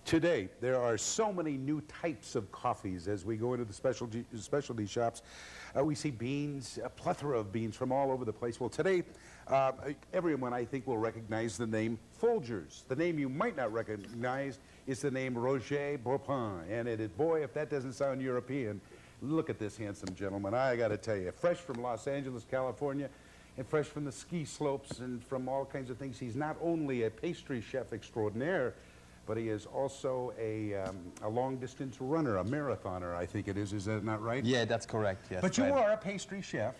Today, there are so many new types of coffees as we go into the specialty shops. We see beans, a plethora of beans from all over the place. Well, today, everyone, I think, will recognize the name Folgers. The name you might not recognize is the name Roger Bourban. And boy, if that doesn't sound European, look at this handsome gentleman. I got to tell you, fresh from Los Angeles, California, and fresh from the ski slopes and from all kinds of things. He's not only a pastry chef extraordinaire, but he is also a long-distance runner, a marathoner, I think it is. Is that not right? Yeah, that's correct, yes. But you are a pastry chef.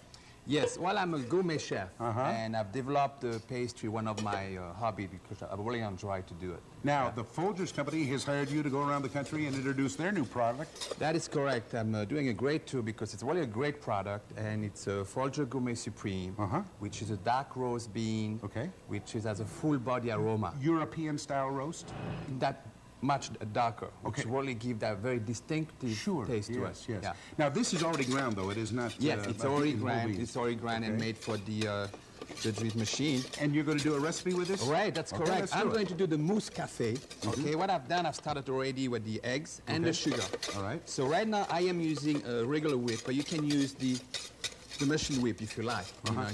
Yes, well, I'm a gourmet chef, and I've developed the pastry, one of my hobbies, because I really enjoy to do it. Now, the Folgers Company has hired you to go around the country and introduce their new product. That is correct. I'm doing a great tour because it's really a great product, and it's a Folger Gourmet Supreme, which is a dark roast bean, which has a full body aroma. European-style roast? That much darker, which really give that very distinctive taste to it. Yes. Now, this is already ground, though. It is not... Yes, it's already ground. It's already ground and made for the juice machine. And you're going to do a recipe with this? Right, that's correct. I'm going to do the mousse cafe. Okay, what I've done, I've started already with the eggs and the sugar. All right. So right now, I am using a regular whip, but you can use the machine whip if you like,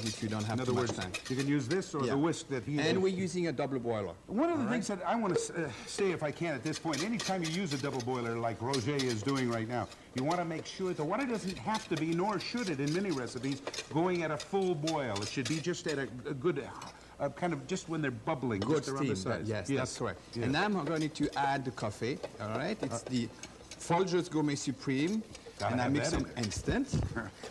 if you don't have too much time. You can use this or the whisk that he And we're using a double boiler. One of the things that I want to say, if I can, at this point, anytime you use a double boiler like Roger is doing right now, you want to make sure the water doesn't have to be, nor should it in many recipes, going at a full boil. It should be just at a good... kind of just when they're bubbling. Good steam, yes, that's correct. Yes. And now I'm going to add the coffee, all right? It's the Folgers Gourmet Supreme. And I mix them instant.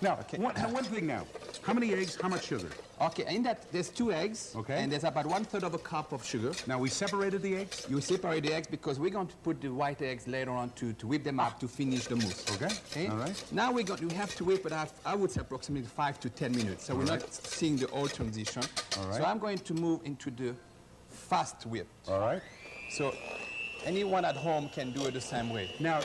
Now, one thing now. How many eggs, how much sugar? Okay, in that, there's 2 eggs. Okay. And there's about 1/3 of a cup of sugar. Now, we separated the eggs? You separate the eggs because we're going to put the white eggs later on to whip them up to finish the mousse. Okay. All right. Now we have to whip it up, I would say approximately 5 to 10 minutes. So we're not seeing the old transition. All right. So I'm going to move into the fast whip. All right. So anyone at home can do it the same way. Now,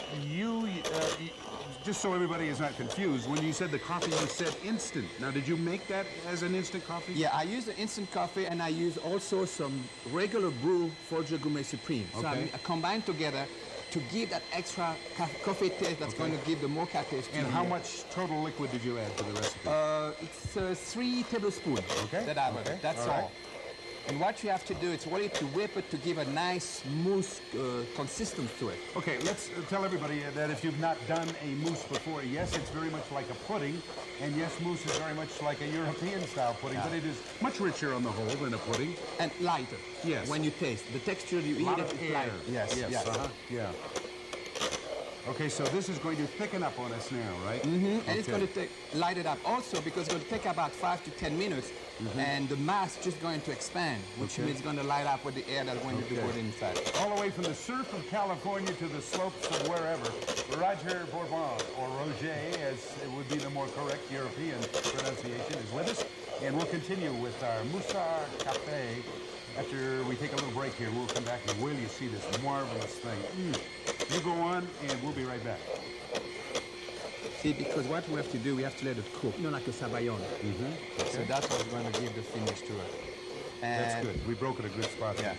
just so everybody is not confused, when you said the coffee, you said instant. Now, did you make that as an instant coffee? Yeah, I use the instant coffee, and I use also some regular brew Folger Gourmet Supreme. So I combine together to give that extra coffee taste that's going to give the mocha taste. And how much total liquid did you add to the recipe? It's 3 tablespoons that I added. That's all. And what you have to do is really to whip it to give a nice mousse consistency to it. Okay, let's tell everybody that if you've not done a mousse before, yes, it's very much like a pudding, and yes, mousse is very much like a European-style pudding, but it is much richer on the whole than a pudding. And lighter. Yes. When you taste. The texture you eat it is lighter. Yes. Yeah. Okay, so this is going to thicken up on us now, right? And it's going to light it up also because it's going to take about 5 to 10 minutes and the mass just going to expand, which means it's going to light up with the air that's going to be put inside. All the way from the surf of California to the slopes of wherever, Roger Bourban, or Roger, as it would be the more correct European pronunciation, is with us. And we'll continue with our Mousse Cafe. After we take a little break here, we'll come back and will you see this marvelous thing. You go on, and we'll be right back. See, because what we have to do, we have to let it cook, like a sabayon. So that's what's going to give the finish to it. And that's good. We broke at a good spot. Yeah.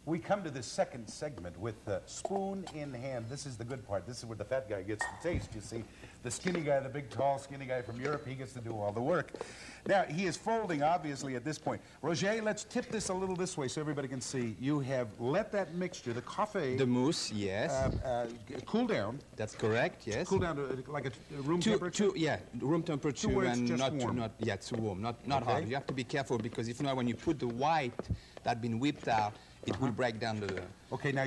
We come to the second segment with spoon in hand. This is the good part. This is where the fat guy gets to taste, you see. The skinny guy, the big, tall, skinny guy from Europe, he gets to do all the work. Now, he is folding, obviously, at this point. Roger, let's tip this a little this way so everybody can see. You have let that mixture, the coffee... The mousse, yes. Cool down. That's correct, yes. Cool down to like a room temperature? Room temperature and not warm. too warm, not hot. You have to be careful because if not, when you put the white that's been whipped out, it will break down the... Okay, now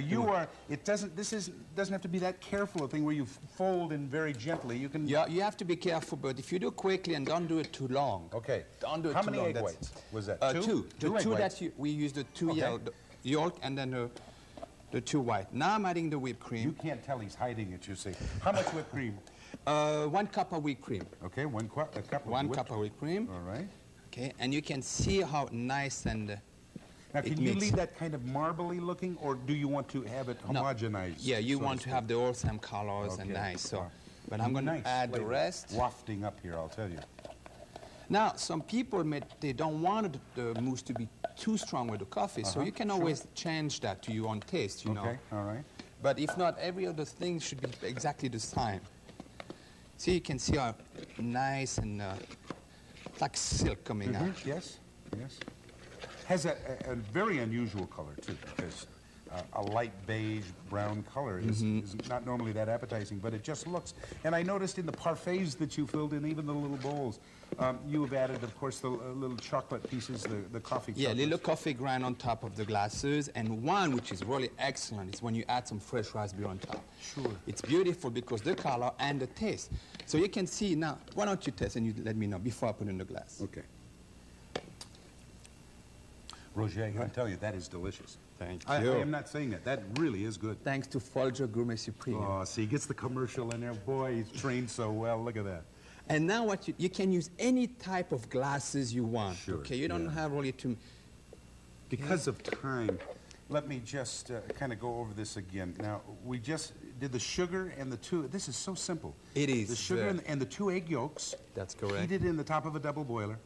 this doesn't have to be that careful a thing where you fold in very gently. You can... Yeah, you have to be careful, but if you do quickly and don't do it too long. Okay. Don't do it How too many long. egg whites was that? Two. The two that we use the two yolk and then the 2 white. Now I'm adding the whipped cream. You can't tell he's hiding it, you see. How much whipped cream? 1 cup of whipped cream. Okay, 1 cup of 1 cup of whipped cream. All right. Okay, and you can see how nice and... Now, can you leave that kind of marbly looking, or do you want to have it homogenized? Yeah, you want to have the all same colors and nice. So, but I'm going to add the rest. Wafting up here, I'll tell you. Now, some people they don't want the mousse to be too strong with the coffee, so you can always change that to your own taste, you know. Okay, all right. But if not, every other thing should be exactly the same. See, you can see how nice and like silk coming out. Yes, yes. Has a very unusual color, too, because a light beige brown color is not normally that appetizing, but it just looks. And I noticed in the parfaits that you filled in, even the little bowls, you have added, of course, the little chocolate pieces, the coffee chocolates. Yeah, little coffee grind on top of the glasses, and one which is really excellent is when you add some fresh raspberry on top. Sure. It's beautiful because the color and the taste. So you can see now, why don't you test and you let me know before I put in the glass. Okay. Roger, I can tell you, that is delicious. Thank I you. am not saying that. That really is good. Thanks to Folger Gourmet Supreme. Oh, see, he gets the commercial in there. Boy, he's trained so well. Look at that. And now what you can use any type of glasses you want. Sure, Okay, you don't have really to... Because of time, let me just kind of go over this again. Now, we just did the sugar and the two. This is so simple. It is. The sugar and the 2 egg yolks. That's correct. Heated in the top of a double boiler.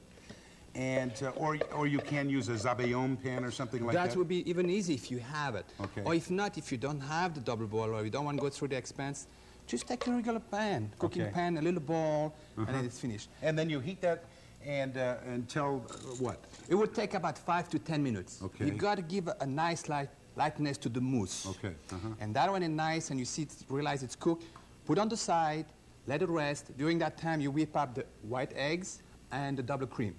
And, or you can use a Zabaione pan or something like that. That would be even easy if you have it. Okay. Or if not, if you don't have the double boiler or you don't want to go through the expense, just take a regular pan, cooking pan, a little bowl, and then it's finished. And then you heat that and until what? It would take about 5 to 10 minutes. Okay. You got to give a nice lightness to the mousse. Okay. And that one is nice, and you see, realize it's cooked. Put on the side, let it rest. During that time, you whip up the white eggs and the double cream.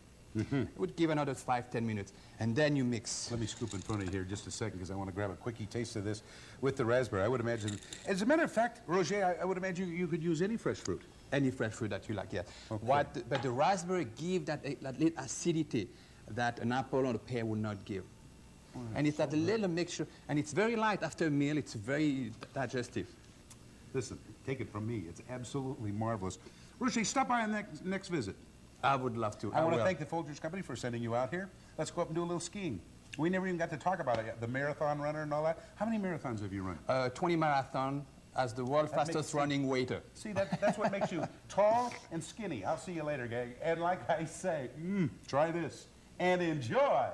It would give another 5-10 minutes, and then you mix. Let me scoop in front of you here just a second because I want to grab a quickie taste of this with the raspberry. I would imagine, as a matter of fact, Roger, I would imagine you could use any fresh fruit. Any fresh fruit that you like, yes. Okay. But the raspberry gives that little acidity that an apple or a pear would not give. Oh, and it's that little mixture, and it's very light after a meal. It's very digestive. Listen, take it from me. It's absolutely marvelous. Roger, stop by on next visit. I would love to. I want to thank the Folgers Company for sending you out here. Let's go up and do a little skiing. We never even got to talk about it yet. The marathon runner and all that. How many marathons have you run? 20 marathon as the world's fastest running waiter. See, that's what makes you tall and skinny. I'll see you later, gang. And like I say, try this and enjoy.